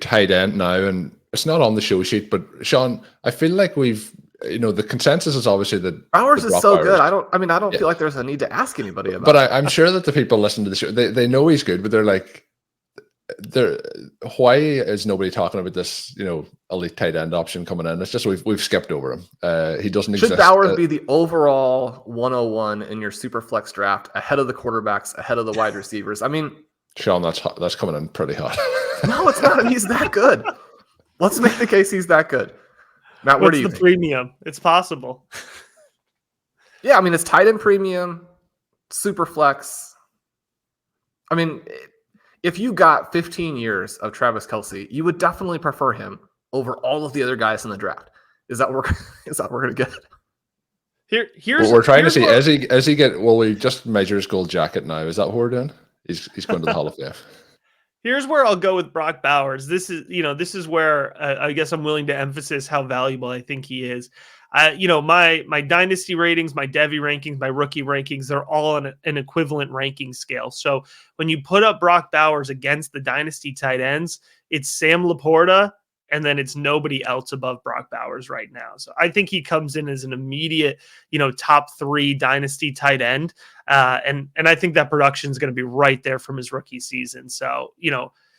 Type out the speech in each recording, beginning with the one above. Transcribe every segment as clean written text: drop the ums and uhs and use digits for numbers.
tight end now, and it's not on the show sheet, but Shawn, I feel like we've, the consensus is obviously that Bowers is so good. I don't feel like there's a need to ask anybody about it. But I'm sure that the people listening to the show, they know he's good, but they're like, why is nobody talking about this, elite tight end option coming in? It's just we've skipped over him. He doesn't exist. Should Bowers be the overall 101 in your super flex draft, ahead of the quarterbacks, ahead of the wide receivers? I mean, Shawn, that's coming in pretty hot. No, it's not. He's that good. Let's make the case he's that good. Matt, where do you think? Premium? It's possible. Yeah, I mean, it's tight end premium, super flex. I mean, if you got 15 years of Travis Kelce, you would definitely prefer him over all of the other guys in the draft. Is that what we're going to get? Here's what we're trying to see. As he get, well, we just measure his gold jacket now. Is that what we're doing? He's going to the Hall of Fame. Here's where I'll go with Brock Bowers. This is where I guess I'm willing to emphasize how valuable I think he is. My dynasty ratings, my Devy rankings, my rookie rankings, they're all on an equivalent ranking scale. So when you put up Brock Bowers against the dynasty tight ends, it's Sam Laporta, and then it's nobody else above Brock Bowers right now. So I think he comes in as an immediate, top 3 dynasty tight end. And I think that production is going to be right there from his rookie season. So,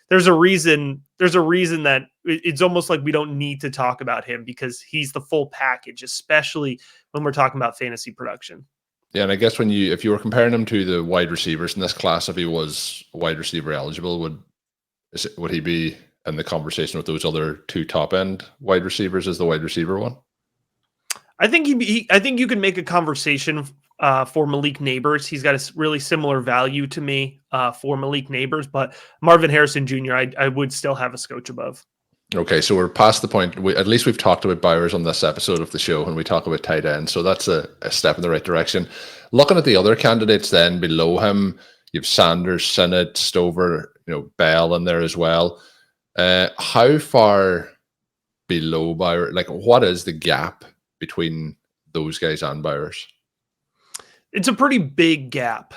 there's a reason that it's almost like we don't need to talk about him because he's the full package, especially when we're talking about fantasy production. Yeah. And I guess if you were comparing him to the wide receivers in this class, if he was wide receiver eligible, would he be in the conversation with those other 2 top end wide receivers as the wide receiver one? I think I think you can make a conversation for Malik Neighbors. He's got a really similar value to me for Malik Neighbors, but Marvin Harrison Jr. I would still have a scotch above. Okay, so we're past the point. At least we've talked about Bowers on this episode of the show when we talk about tight end. So that's a step in the right direction. Looking at the other candidates then below him, you have Sanders, Sinnott, Stover, Bell in there as well. How far below Bowers? Like, what is the gap between those guys and Bowers? It's a pretty big gap.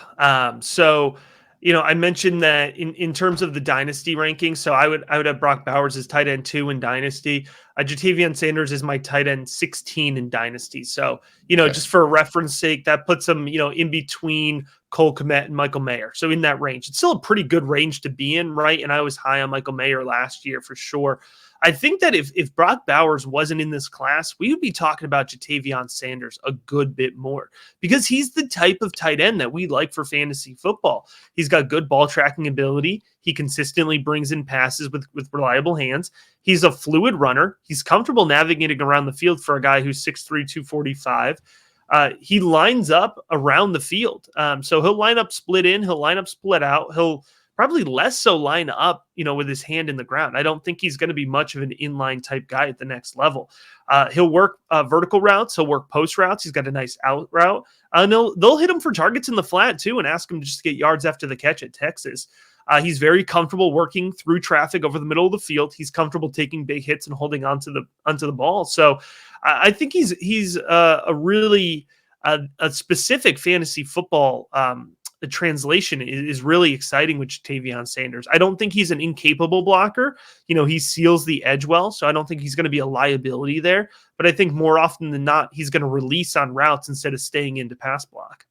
So I mentioned that in terms of the dynasty rankings. So I would have Brock Bowers as tight end 2 in dynasty. Jatavian Sanders is my tight end 16 in dynasty. So okay. Just for a reference sake, that puts him in between Cole Kmet and Michael Mayer. So in that range, it's still a pretty good range to be in, right? And I was high on Michael Mayer last year for sure. I think that if Brock Bowers wasn't in this class, we would be talking about Jatavian Sanders a good bit more because he's the type of tight end that we like for fantasy football. He's got good ball tracking ability. He consistently brings in passes with reliable hands. He's a fluid runner. He's comfortable navigating around the field for a guy who's 6'3", 245. He lines up around the field. So he'll line up split in. He'll line up split out. He'll probably less so line up, with his hand in the ground. I don't think he's going to be much of an inline type guy at the next level. He'll work vertical routes. He'll work post routes. He's got a nice out route. And they'll hit him for targets in the flat too and ask him just to get yards after the catch at Texas. He's very comfortable working through traffic over the middle of the field. He's comfortable taking big hits and holding onto the ball. So I think he's a really a specific fantasy football the translation is really exciting with Jatavian Sanders. I don't think he's an incapable blocker. He seals the edge well, so I don't think he's going to be a liability there. But I think more often than not, he's going to release on routes instead of staying into pass block.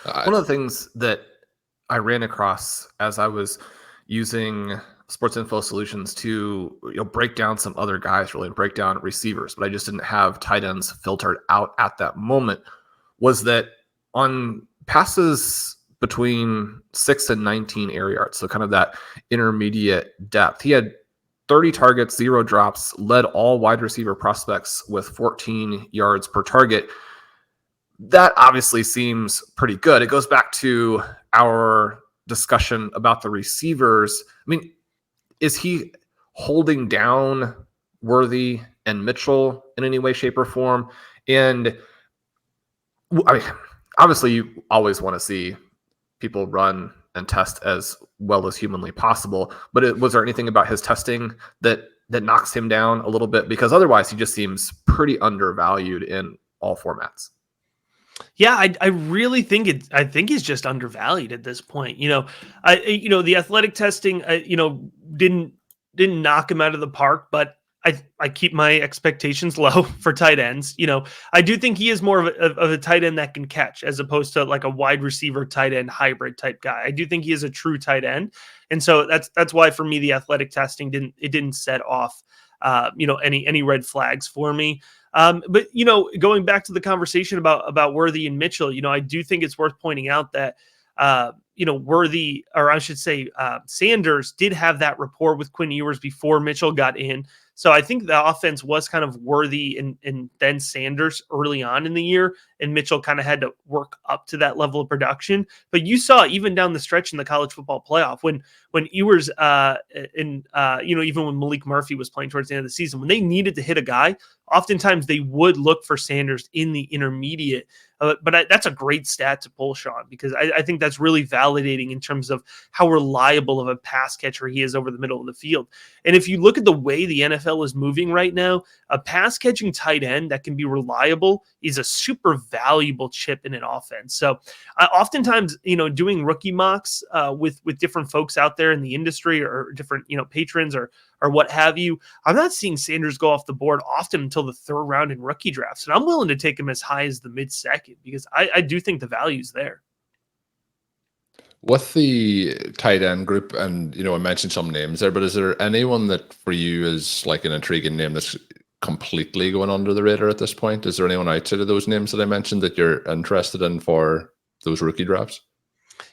One of the things that I ran across as I was using Sports Info Solutions to break down some other guys, really, and break down receivers, but I just didn't have tight ends filtered out at that moment, was that on passes between 6 and 19 air yards, so kind of that intermediate depth, he had 30 targets, 0 drops, led all wide receiver prospects with 14 yards per target. That obviously seems pretty good. It goes back to our discussion about the receivers. I mean, is he holding down Worthy and Mitchell in any way, shape, or form? And I mean, obviously, you always want to see people run and test as well as humanly possible. But was there anything about his testing that knocks him down a little bit? Because otherwise, he just seems pretty undervalued in all formats. Yeah, I really think I think he's just undervalued at this point. The athletic testing, didn't knock him out of the park, but I keep my expectations low for tight ends. I do think he is more of a tight end that can catch, as opposed to like a wide receiver tight end hybrid type guy. I do think he is a true tight end, and so that's why for me the athletic testing didn't set off any red flags for me. But going back to the conversation about Worthy and Mitchell, I do think it's worth pointing out that Worthy, or I should say, Sanders did have that rapport with Quinn Ewers before Mitchell got in. So I think the offense was kind of Worthy and then Sanders early on in the year, and Mitchell kind of had to work up to that level of production. But you saw even down the stretch in the college football playoff when Ewers even when Malik Murphy was playing towards the end of the season, when they needed to hit a guy, oftentimes they would look for Sanders in the intermediate. But that's a great stat to pull, Shawn, because I think that's really validating in terms of how reliable of a pass catcher he is over the middle of the field. And if you look at the way the NFL is moving right now, a pass catching tight end that can be reliable is a super valuable chip in an offense. So oftentimes, doing rookie mocks with different folks out there in the industry or different, patrons or what have you, I'm not seeing Sanders go off the board often until the third round in rookie drafts. And I'm willing to take him as high as the mid-second because I do think the value's there. With the tight end group, and I mentioned some names there, but is there anyone that for you is like an intriguing name that's completely going under the radar at this point? Is there anyone outside of those names that I mentioned that you're interested in for those rookie drafts?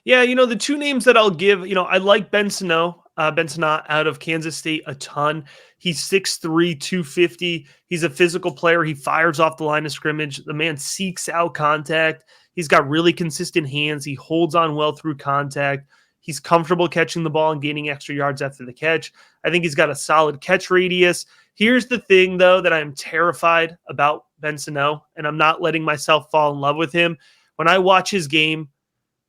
Yeah, the two names that I'll give, I like Ben Sinnott out of Kansas State a ton. He's 6'3", 250. He's a physical player. He fires off the line of scrimmage. The man seeks out contact. He's got really consistent hands. He holds on well through contact. He's comfortable catching the ball and gaining extra yards after the catch. I think he's got a solid catch radius. Here's the thing, though, that I'm terrified about Ben Sinnott, and I'm not letting myself fall in love with him. When I watch his game,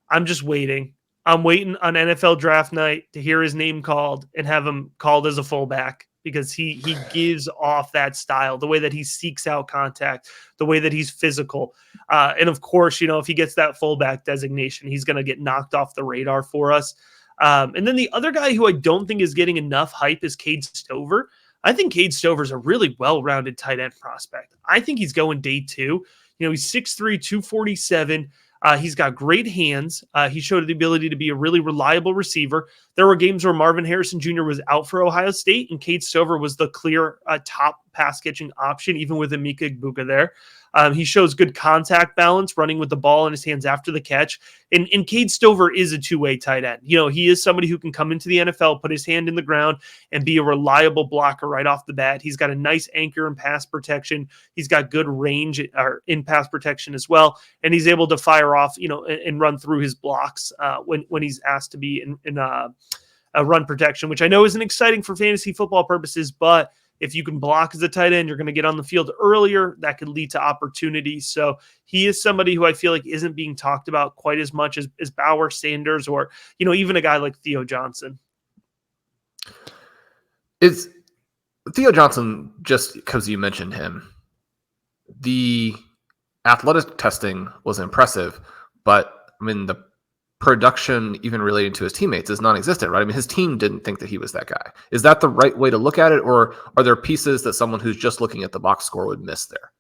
I'm just waiting. I'm waiting on NFL draft night to hear his name called and have him called as a fullback because he gives off that style, the way that he seeks out contact, the way that he's physical. And of course, if he gets that fullback designation, he's going to get knocked off the radar for us. And then the other guy who I don't think is getting enough hype is Cade Stover. I think Cade Stover is a really well-rounded tight end prospect. I think he's going day 2. He's 6'3", 247. He's got great hands. He showed the ability to be a really reliable receiver. There were games where Marvin Harrison Jr. was out for Ohio State, and Cade Stover was the clear top pass-catching option, even with Emeka Egbuka there. He shows good contact balance, running with the ball in his hands after the catch. And Cade Stover is a two-way tight end. He is somebody who can come into the NFL, put his hand in the ground, and be a reliable blocker right off the bat. He's got a nice anchor in pass protection. He's got good range in pass protection as well. And he's able to fire off, and run through his blocks when he's asked to be in a run protection, which I know isn't exciting for fantasy football purposes, but if you can block as a tight end, you're going to get on the field earlier. That could lead to opportunities. So he is somebody who I feel like isn't being talked about quite as much as Bauer, Sanders, or, even a guy like Theo Johnson. Is Theo Johnson, just because you mentioned him, the athletic testing was impressive, but the production, even relating to his teammates, is non-existent, right? His team didn't think that he was that guy. Is that the right way to look at it, or are there pieces that someone who's just looking at the box score would miss there?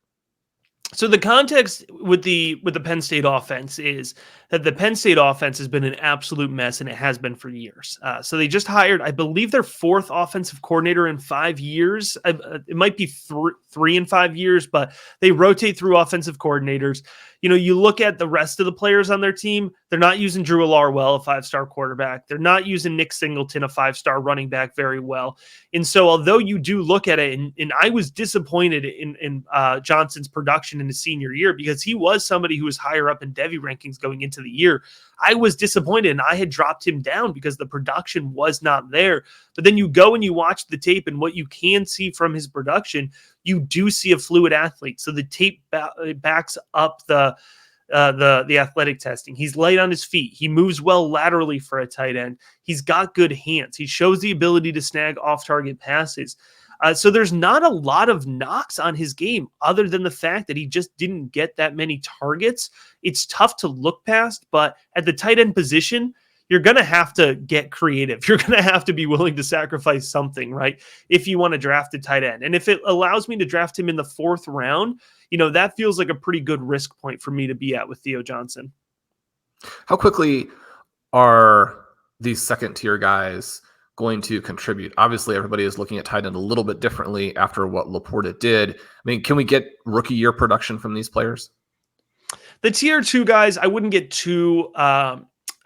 So the context with the Penn State offense is that the Penn State offense has been an absolute mess, and it has been for years. So they just hired, I believe, their 4th offensive coordinator in 5 years. It might be 3 in 5 years, but they rotate through offensive coordinators. You look at the rest of the players on their team, they're not using Drew Allarwell, a 5-star quarterback. They're not using Nick Singleton, a 5-star running back, very well. And so although you do look at it, and I was disappointed in Johnson's production in his senior year because he was somebody who was higher up in Devy rankings going into the year. I was disappointed, and I had dropped him down because the production was not there. But then you go and you watch the tape, and what you can see from his production, you do see a fluid athlete. So the tape backs up the athletic testing. He's light on his feet. He moves well laterally for a tight end. He's got good hands. He shows the ability to snag off-target passes. So there's not a lot of knocks on his game other than the fact that he just didn't get that many targets. It's tough to look past, but at the tight end position, you're going to have to get creative. You're going to have to be willing to sacrifice something, right? If you want to draft a tight end. And if it allows me to draft him in the 4th round, that feels like a pretty good risk point for me to be at with Theo Johnson. How quickly are these second tier guys going to contribute? Obviously, everybody is looking at tight end a little bit differently after what Laporta did. I mean, can we get rookie year production from these players? The tier 2 guys, I wouldn't get too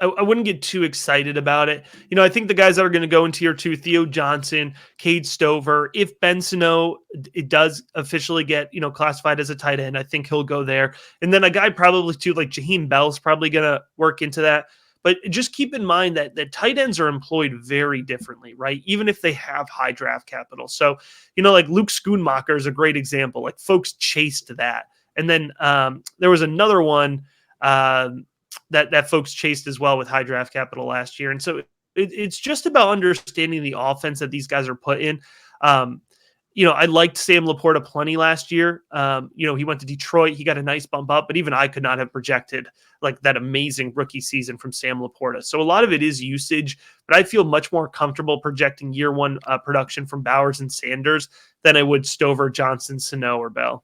I wouldn't get too excited about it. I think the guys that are going to go in tier 2, Theo Johnson, Cade Stover, if Ben Sinnott, it does officially get, classified as a tight end, I think he'll go there. And then a guy probably too, like Jaheim Bell's probably going to work into that. But just keep in mind that tight ends are employed very differently, right? Even if they have high draft capital. So, like Luke Schoonmaker is a great example. Like folks chased that. And then there was another one that folks chased as well with high draft capital last year. And so it's just about understanding the offense that these guys are put in. I liked Sam Laporta plenty last year. He went to Detroit. He got a nice bump up, but even I could not have projected like that amazing rookie season from Sam Laporta. So a lot of it is usage, but I feel much more comfortable projecting year 1 production from Bowers and Sanders than I would Stover, Johnson, Sinnott, or Bell.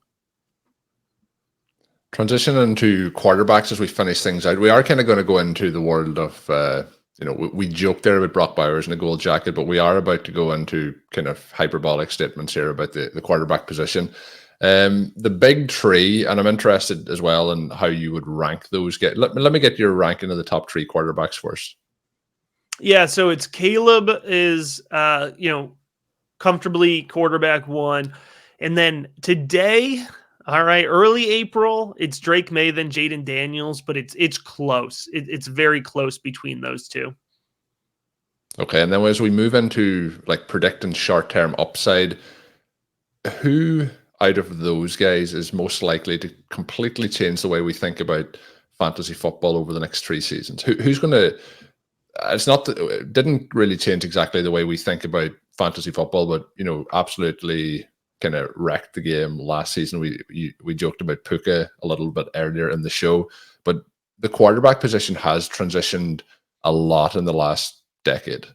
Transitioning into quarterbacks as we finish things out, we are kind of going to go into the world of, we joked there about Brock Bowers and the gold jacket, but we are about to go into kind of hyperbolic statements here about the quarterback position. The big 3, and I'm interested as well in how you would rank those. Let me get your ranking of the top 3 quarterbacks first. Yeah, so it's Caleb is, comfortably quarterback 1. And then today... All right, early April, it's Drake Maye, then Jayden Daniels, but it's close. It's very close between those two. Okay, and then as we move into like predicting short-term upside, who out of those guys is most likely to completely change the way we think about fantasy football over the next 3 seasons? Who's going to? It didn't really change exactly the way we think about fantasy football, but absolutely kind of wrecked the game last season. We joked about Puka a little bit earlier in the show, but the quarterback position has transitioned a lot in the last decade.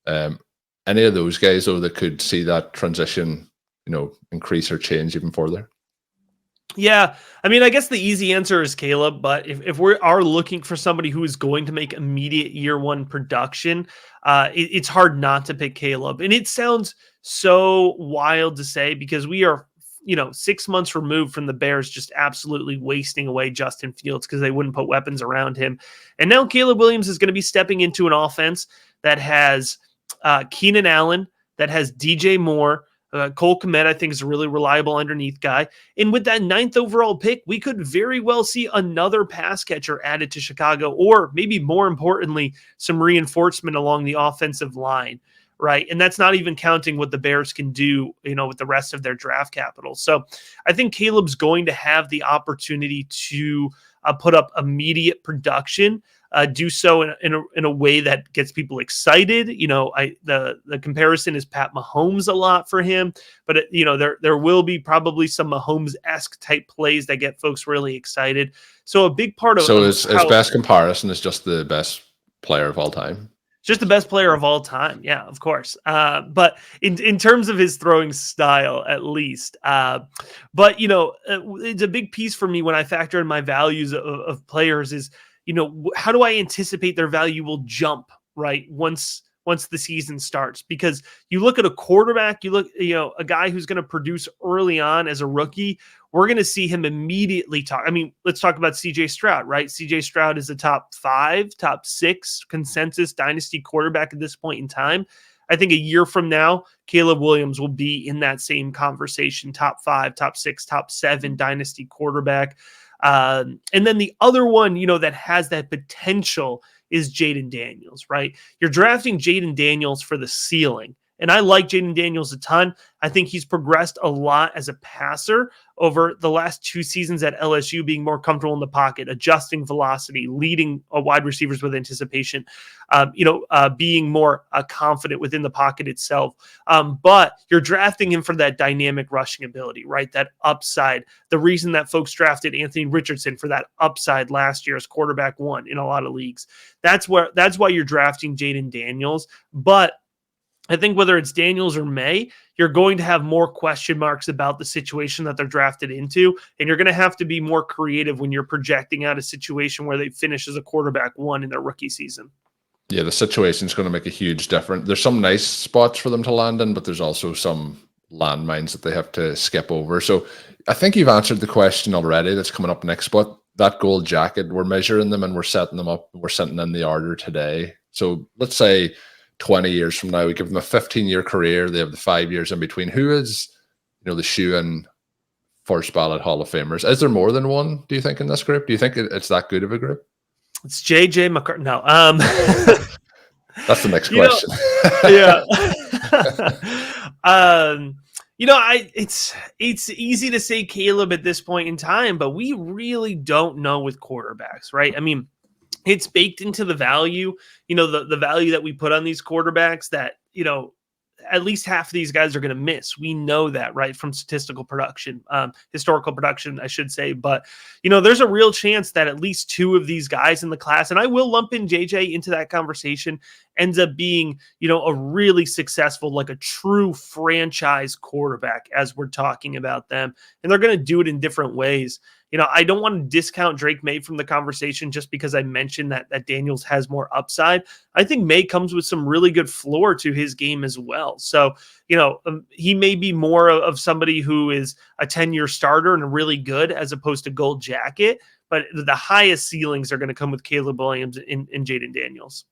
Any of those guys though that could see that transition, increase or change even further? Yeah, I mean, I guess the easy answer is Caleb, but if we are looking for somebody who is going to make immediate year 1 production, it's hard not to pick Caleb. And it sounds so wild to say because we are, 6 months removed from the Bears just absolutely wasting away Justin Fields because they wouldn't put weapons around him. And now Caleb Williams is going to be stepping into an offense that has Keenan Allen, that has DJ Moore, Cole Kmet, I think, is a really reliable underneath guy. And with that 9th overall pick, we could very well see another pass catcher added to Chicago, or maybe more importantly, some reinforcement along the offensive line, right? And that's not even counting what the Bears can do, with the rest of their draft capital. So I think Caleb's going to have the opportunity to put up immediate production. Do so in a way that gets people excited. The comparison is Pat Mahomes a lot for him, but there will be probably some Mahomes-esque type plays that get folks really excited. So a big part of his best comparison is just the best player of all time. Just the best player of all time. Yeah, of course. But in terms of his throwing style, at least. But it's a big piece for me when I factor in my values of players is, how do I anticipate their value will jump, right? Once the season starts, because you look at a quarterback, a guy who's going to produce early on as a rookie, we're going to see him immediately talk. I mean, let's talk about CJ Stroud, right? CJ Stroud is a top 5, top 6 consensus dynasty quarterback at this point in time. I think a year from now, Caleb Williams will be in that same conversation, top 5, top 6, top 7 dynasty quarterback. And then the other one, that has that potential is Jayden Daniels, right? You're drafting Jayden Daniels for the ceiling. And I like Jayden Daniels a ton. I think he's progressed a lot as a passer over the last 2 seasons at LSU, being more comfortable in the pocket, adjusting velocity, leading wide receivers with anticipation, being more confident within the pocket itself. But you're drafting him for that dynamic rushing ability, right? That upside. The reason that folks drafted Anthony Richardson for that upside last year as quarterback 1 in a lot of leagues. That's why you're drafting Jayden Daniels. But I think whether it's Daniels or Maye, you're going to have more question marks about the situation that they're drafted into, and you're going to have to be more creative when you're projecting out a situation where they finish as a quarterback 1 in their rookie season. Yeah, the situation is going to make a huge difference. There's some nice spots for them to land in, but there's also some landmines that they have to skip over. So I think you've answered the question already that's coming up next, but that gold jacket, we're measuring them and we're setting them up. We're sending in the order today. So let's say 20 years from now, we give them a 15-year career. They have the 5 years in between. Who is, the shoe-in first ballot Hall of Famers? Is there more than one, do you think, in this group? Do you think it's that good of a group? It's JJ McCarthy. No. That's the next question. It's easy to say Caleb at this point in time, but we really don't know with quarterbacks, right? I mean, it's baked into the value, the value that we put on these quarterbacks that, at least half of these guys are going to miss. We know that, right, from statistical production, historical production, I should say. But, there's a real chance that at least 2 of these guys in the class, and I will lump in JJ into that conversation, ends up being, a really successful, like a true franchise quarterback as we're talking about them. And they're going to do it in different ways. I don't want to discount Drake Maye from the conversation just because I mentioned that Daniels has more upside. I think Maye comes with some really good floor to his game as well. So, he may be more of somebody who is a 10-year starter and really good as opposed to gold jacket, but the highest ceilings are going to come with Caleb Williams and Jayden Daniels.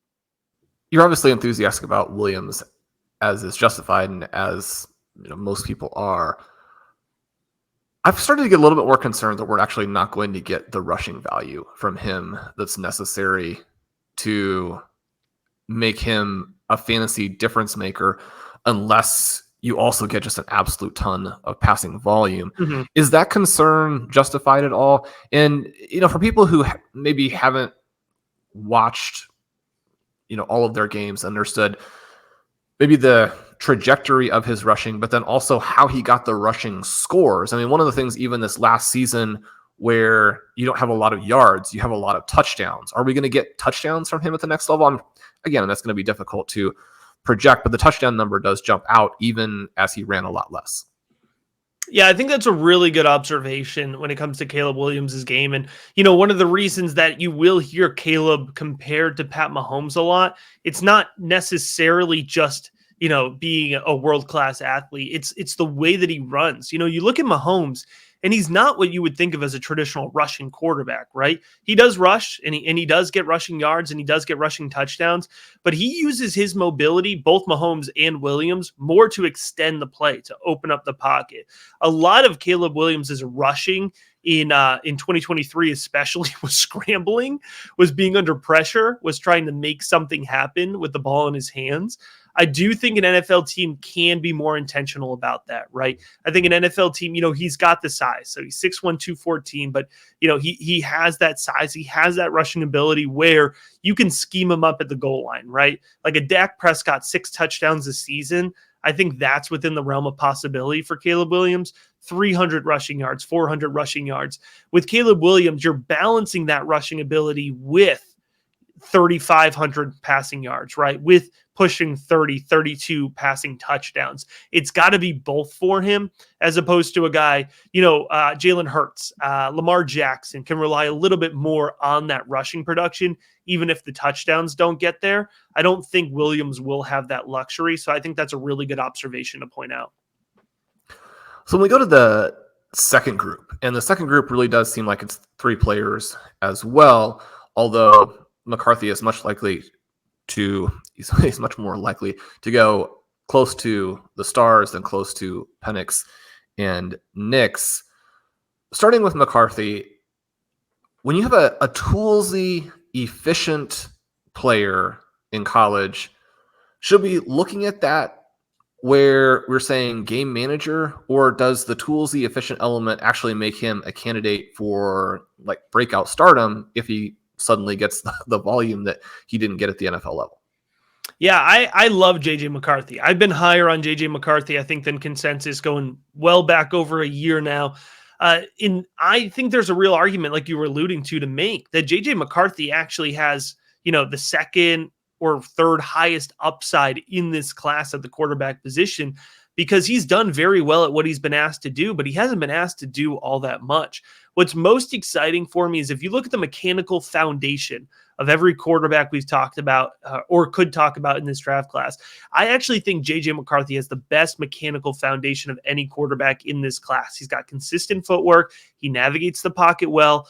You're obviously enthusiastic about Williams, as is justified and as most people are. I've started to get a little bit more concerned that we're actually not going to get the rushing value from him that's necessary to make him a fantasy difference maker unless you also get just an absolute ton of passing volume. Mm-hmm. Is that concern justified at all? And, for people who maybe haven't watched, all of their games, understood maybe the trajectory of his rushing, but then also how he got the rushing scores. I mean, one of the things even this last season where you don't have a lot of yards, you have a lot of touchdowns. Are we going to get touchdowns from him at the next level? Again, that's going to be difficult to project, but the touchdown number does jump out even as he ran a lot less. Yeah, I think that's a really good observation when it comes to Caleb Williams' game. And, one of the reasons that you will hear Caleb compared to Pat Mahomes a lot, it's not necessarily just, being a world-class athlete. It's the way that he runs. You look at Mahomes, and he's not what you would think of as a traditional rushing quarterback, right? He does rush, and he does get rushing yards, and he does get rushing touchdowns, but he uses his mobility, both Mahomes and Williams, more to extend the play, to open up the pocket. A lot of Caleb Williams' rushing in 2023 especially was scrambling, was being under pressure, was trying to make something happen with the ball in his hands. I do think an NFL team can be more intentional about that, right? I think an NFL team, he's got the size. So he's 6'1", 214, but, he has that size. He has that rushing ability where you can scheme him up at the goal line, right? Like a Dak Prescott, 6 touchdowns a season. I think that's within the realm of possibility for Caleb Williams. 300 rushing yards, 400 rushing yards. With Caleb Williams, you're balancing that rushing ability with 3,500 passing yards, right? With pushing 30, 32 passing touchdowns. It's got to be both for him as opposed to a guy, Jalen Hurts, Lamar Jackson can rely a little bit more on that rushing production, even if the touchdowns don't get there. I don't think Williams will have that luxury. So I think that's a really good observation to point out. So when we go to the second group, and the second group really does seem like it's 3 players as well, although McCarthy is much more likely to go close to the stars than close to Penix and Hicks. Starting with McCarthy, when you have a toolsy, efficient player in college, should we be looking at that where we're saying game manager, or does the toolsy efficient element actually make him a candidate for like breakout stardom if he suddenly gets the volume that he didn't get at the NFL level? Yeah, I love JJ McCarthy. I've been higher on JJ McCarthy, I think, than consensus going well back over a year now. I think there's a real argument, like you were alluding to make that JJ McCarthy actually has, the second or third highest upside in this class at the quarterback position, because he's done very well at what he's been asked to do, but he hasn't been asked to do all that much. What's most exciting for me is if you look at the mechanical foundation of every quarterback we've talked about or could talk about in this draft class, I actually think JJ McCarthy has the best mechanical foundation of any quarterback in this class. He's got consistent footwork. He navigates the pocket well.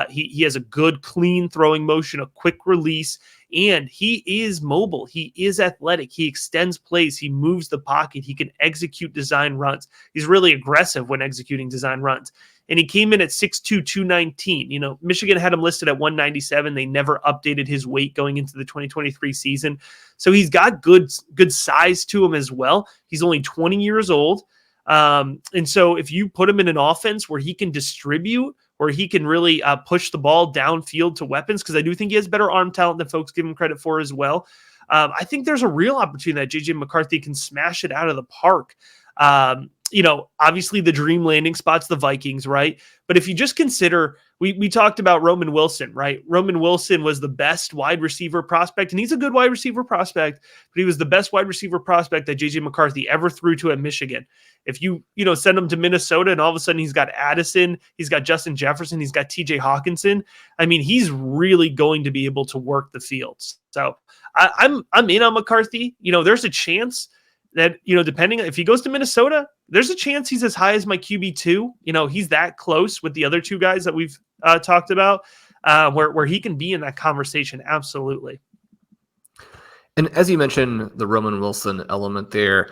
He has a good, clean throwing motion, a quick release, and he is mobile. He is athletic. He extends plays. He moves the pocket. He can execute design runs. He's really aggressive when executing design runs. And he came in at 6'2", 219. Michigan had him listed at 197. They never updated his weight going into the 2023 season. So he's got good size to him as well. He's only 20 years old. And so if you put him in an offense where he can distribute, where he can really push the ball downfield to weapons, because I do think he has better arm talent than folks give him credit for as well. I think there's a real opportunity that JJ McCarthy can smash it out of the park. Obviously the dream landing spot's the Vikings, right? But if you just consider, we talked about Roman Wilson, right? Roman Wilson was the best wide receiver prospect, and he's a good wide receiver prospect, but he was the best wide receiver prospect that JJ McCarthy ever threw to at Michigan. If you send him to Minnesota and all of a sudden he's got Addison, he's got Justin Jefferson, he's got TJ Hawkinson, I mean, he's really going to be able to work the fields. So I'm in on McCarthy. There's a chance that, depending if he goes to Minnesota, there's a chance he's as high as my QB2. He's that close with the other two guys that we've talked about, where he can be in that conversation. Absolutely. And as you mentioned, the Roman Wilson element there,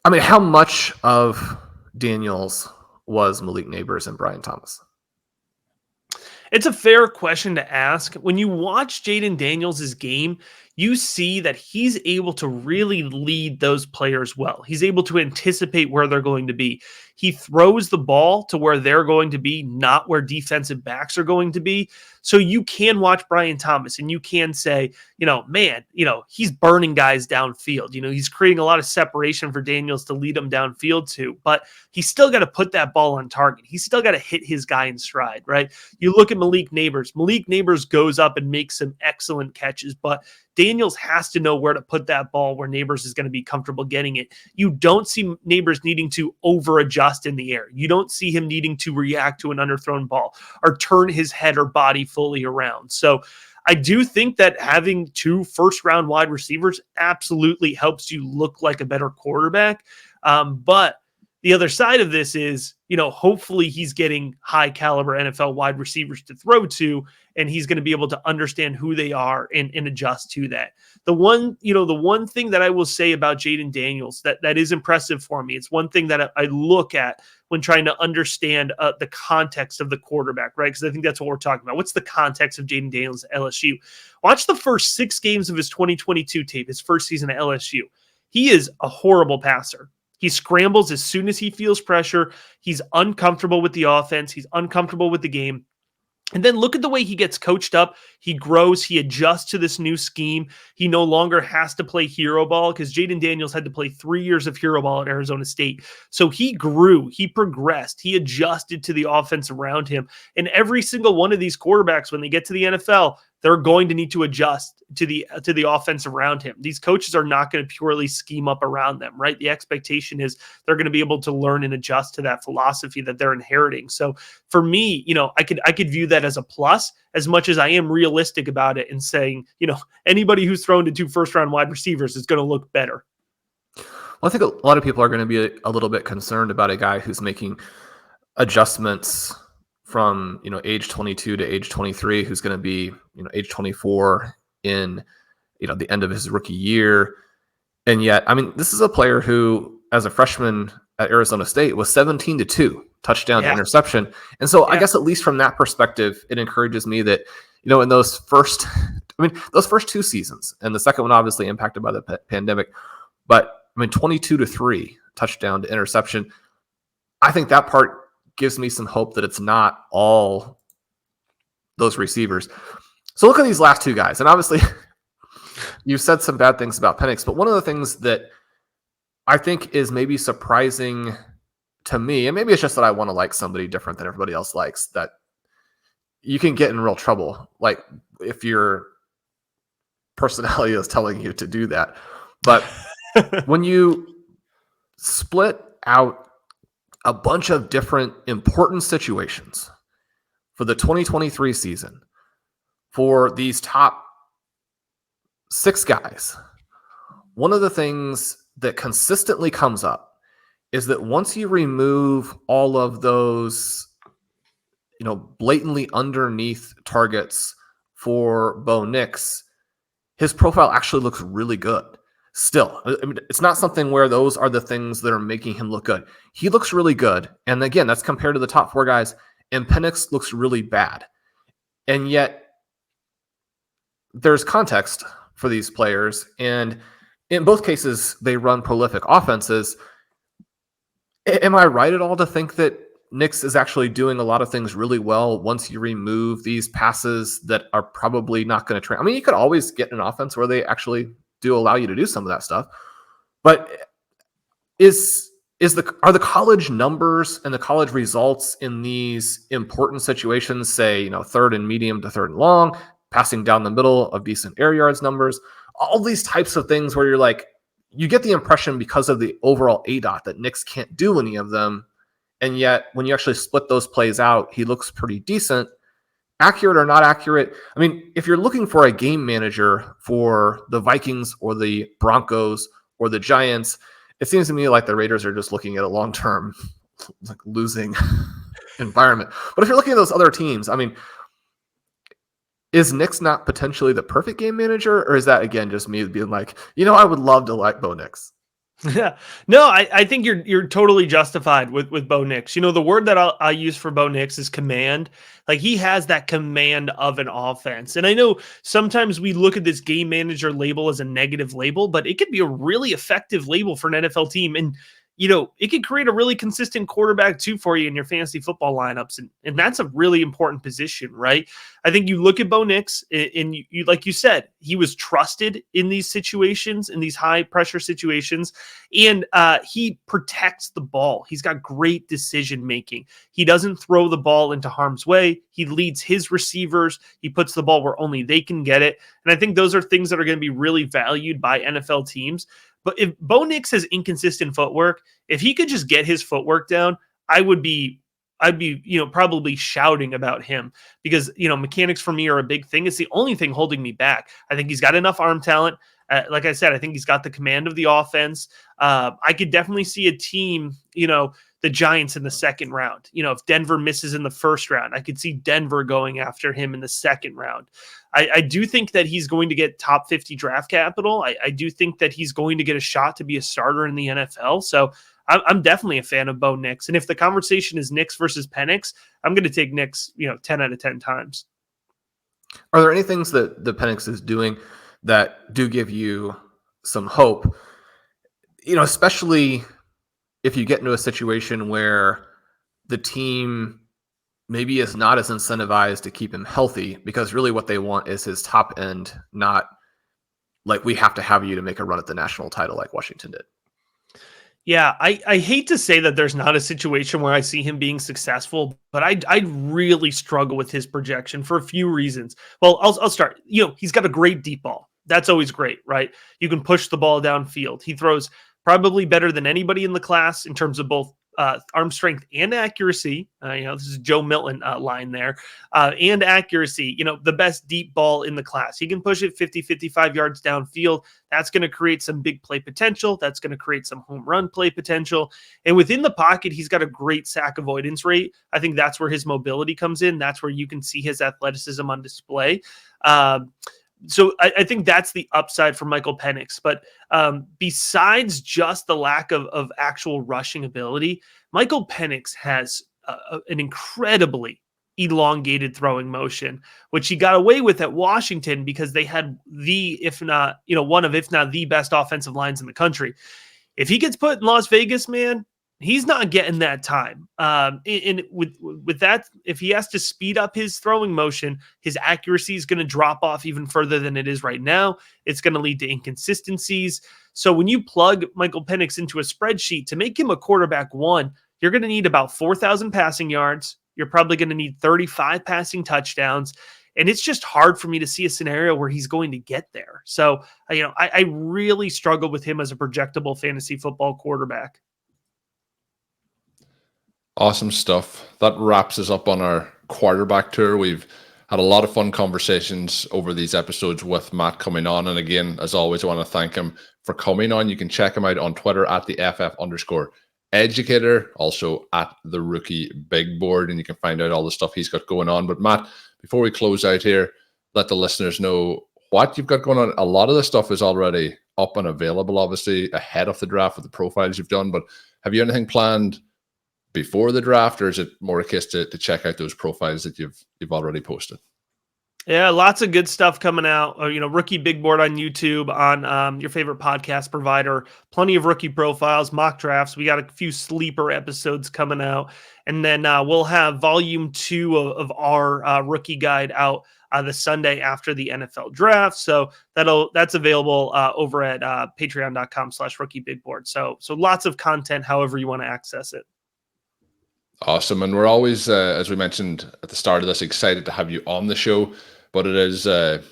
I mean, how much of Daniels was Malik Nabers and Brian Thomas? It's a fair question to ask. When you watch Jayden Daniels' game, you see that he's able to really lead those players well. He's able to anticipate where they're going to be. He throws the ball to where they're going to be, not where defensive backs are going to be. So you can watch Brian Thomas and you can say, he's burning guys downfield. He's creating a lot of separation for Daniels to lead him downfield to, but he's still got to put that ball on target. He's still got to hit his guy in stride, right? You look at Malik Nabers. Malik Nabers goes up and makes some excellent catches, but Daniels has to know where to put that ball where Nabers is going to be comfortable getting it. You don't see Nabers needing to over adjust in the air. You don't see him needing to react to an underthrown ball or turn his head or body fully around. So I do think that having two first-round wide receivers absolutely helps you look like a better quarterback. But the other side of this is, hopefully he's getting high caliber NFL wide receivers to throw to, and he's going to be able to understand who they are and adjust to that. The one thing that I will say about Jayden Daniels that is impressive for me, it's one thing that I look at when trying to understand the context of the quarterback, right? Because I think that's what we're talking about. What's the context of Jayden Daniels at LSU? Watch the first 6 games of his 2022 tape, his first season at LSU. He is a horrible passer. He scrambles as soon as he feels pressure. He's uncomfortable with the offense. He's uncomfortable with the game. And then look at the way he gets coached up. He grows. He adjusts to this new scheme. He no longer has to play hero ball because Jayden Daniels had to play 3 years of hero ball at Arizona State. So he grew. He progressed. He adjusted to the offense around him. And every single one of these quarterbacks, when they get to the NFL, they're going to need to adjust to the offense around him. These coaches are not going to purely scheme up around them, right? The expectation is they're going to be able to learn and adjust to that philosophy that they're inheriting. So for me, I could view that as a plus as much as I am realistic about it and saying, anybody who's thrown to 2 first-round wide receivers is going to look better. Well, I think a lot of people are going to be a little bit concerned about a guy who's making adjustments from age 22 to age 23, who's going to be age 24 in the end of his rookie year. And yet, I mean, this is a player who, as a freshman at Arizona State, was 17-2 touchdown to interception. And so I guess at least from that perspective, it encourages me that in those first I mean, those first 2 seasons, and the second one obviously impacted by the pandemic, but I mean, 22-3 touchdown to interception. I think that part gives me some hope that it's not all those receivers. So look at these last 2 guys, and obviously you've said some bad things about Penix, but one of the things that I think is maybe surprising to me, and maybe it's just that I want to like somebody different than everybody else likes, that you can get in real trouble, like if your personality is telling you to do that. But when you split out a bunch of different important situations for the 2023 season for these top 6 guys, one of the things that consistently comes up is that once you remove all of those, blatantly underneath targets for Bo Nix, his profile actually looks really good. Still, I mean, it's not something where those are the things that are making him look good. He looks really good. And again, that's compared to the top 4 guys. And Penix looks really bad. And yet there's context for these players. And in both cases, they run prolific offenses. Am I right at all to think that Nix is actually doing a lot of things really well once you remove these passes that are probably not going to train? I mean, you could always get an offense where they actually do allow you to do some of that stuff. But are the college numbers and the college results in these important situations, say, 3rd and medium to 3rd and long, passing down the middle of decent air yards numbers, all these types of things where you're like, you get the impression because of the overall ADOT that Nix can't do any of them. And yet when you actually split those plays out, he looks pretty decent. Accurate or not accurate? I mean, if you're looking for a game manager for the Vikings or the Broncos or the Giants, it seems to me like the Raiders are just looking at a long-term losing environment. But if you're looking at those other teams, I mean, is Nix not potentially the perfect game manager? Or is that, again, just me being like, I would love to like Bo Nix? Yeah, no, I think you're totally justified with Bo Nix. The word that I use for Bo Nix is command. Like, he has that command of an offense. And I know sometimes we look at this game manager label as a negative label, but it could be a really effective label for an NFL team. And it could create a really consistent quarterback too for you in your fantasy football lineups. And that's a really important position, right? I think you look at Bo Nix and you like you said, he was trusted in these situations, in these high pressure situations. And he protects the ball. He's got great decision making. He doesn't throw the ball into harm's way. He leads his receivers. He puts the ball where only they can get it. And I think those are things that are going to be really valued by NFL teams. But if Bo Nix has inconsistent footwork, if he could just get his footwork down, I'd be probably shouting about him because, mechanics for me are a big thing. It's the only thing holding me back. I think he's got enough arm talent. Like I said, I think he's got the command of the offense. I could definitely see a team, the Giants in the second round. If Denver misses in the first round, I could see Denver going after him in the second round. I do think that he's going to get top 50 draft capital. I do think that he's going to get a shot to be a starter in the NFL. So I'm definitely a fan of Bo Nix. And if the conversation is Nix versus Penix, I'm going to take Nix, 10 out of 10 times. Are there any things that the Penix is doing that do give you some hope? Especially if you get into a situation where the team maybe is not as incentivized to keep him healthy because really what they want is his top end, not like we have to have you to make a run at the national title like Washington did. Yeah, I hate to say that there's not a situation where I see him being successful, but I really struggle with his projection for a few reasons. Well, I'll start. He's got a great deep ball. That's always great, right? You can push the ball downfield. He throws probably better than anybody in the class in terms of both arm strength and accuracy. This is Joe Milton line there. And accuracy, the best deep ball in the class. He can push it 50, 55 yards downfield. That's going to create some big play potential. That's going to create some home run play potential. And within the pocket, he's got a great sack avoidance rate. I think that's where his mobility comes in. That's where you can see his athleticism on display. So I think that's the upside for Michael Penix. But besides just the lack of actual rushing ability, Michael Penix has an incredibly elongated throwing motion, which he got away with at Washington because they had one of, if not the best offensive lines in the country. If he gets put in Las Vegas, man, he's not getting that time. And with that, if he has to speed up his throwing motion, his accuracy is going to drop off even further than it is right now. It's going to lead to inconsistencies. So when you plug Michael Penix into a spreadsheet to make him a quarterback one, you're going to need about 4,000 passing yards. You're probably going to need 35 passing touchdowns. And it's just hard for me to see a scenario where he's going to get there. So, I really struggle with him as a projectable fantasy football quarterback. Awesome stuff. That wraps us up on our quarterback tour. We've had a lot of fun conversations over these episodes with Matt coming on. And again, as always, I want to thank him for coming on. You can check him out on Twitter at the FF_educator, also at the Rookie Big Board, and you can find out all the stuff he's got going on. But Matt, before we close out here, let the listeners know what you've got going on. A lot of the stuff is already up and available, obviously, ahead of the draft with the profiles you've done. But have you anything planned before the draft, or is it more a case to check out those profiles that you've already posted? Yeah, lots of good stuff coming out. Rookie Big Board on YouTube, on your favorite podcast provider. Plenty of rookie profiles, mock drafts. We got a few sleeper episodes coming out. And then we'll have volume 2 of our rookie guide out the Sunday after the NFL draft. So that's available over at patreon.com/rookiebigboard. So lots of content, however you want to access it. Awesome. And we're always, as we mentioned at the start of this, excited to have you on the show. But it is, a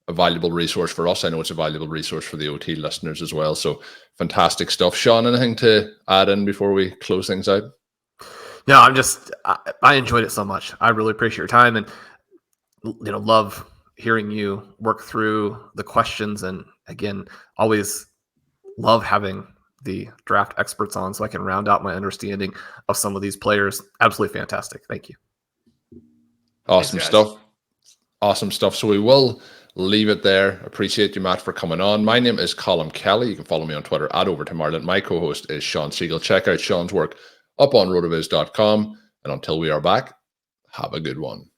valuable resource for us. I know it's a valuable resource for the OT listeners as well. So fantastic stuff. Shawn, anything to add in before we close things out? No, I enjoyed it so much. I really appreciate your time and, love hearing you work through the questions. And again, always love having the draft experts on so I can round out my understanding of some of these players. Absolutely fantastic. Thank you. Awesome stuff. Awesome stuff. So we will leave it there. Appreciate you, Matt, for coming on. My name is Colm Kelly. You can follow me on Twitter at Overtime Ireland. My co-host is Shawn Siegele. Check out Shawn's work up on rotoviz.com. And until we are back, have a good one.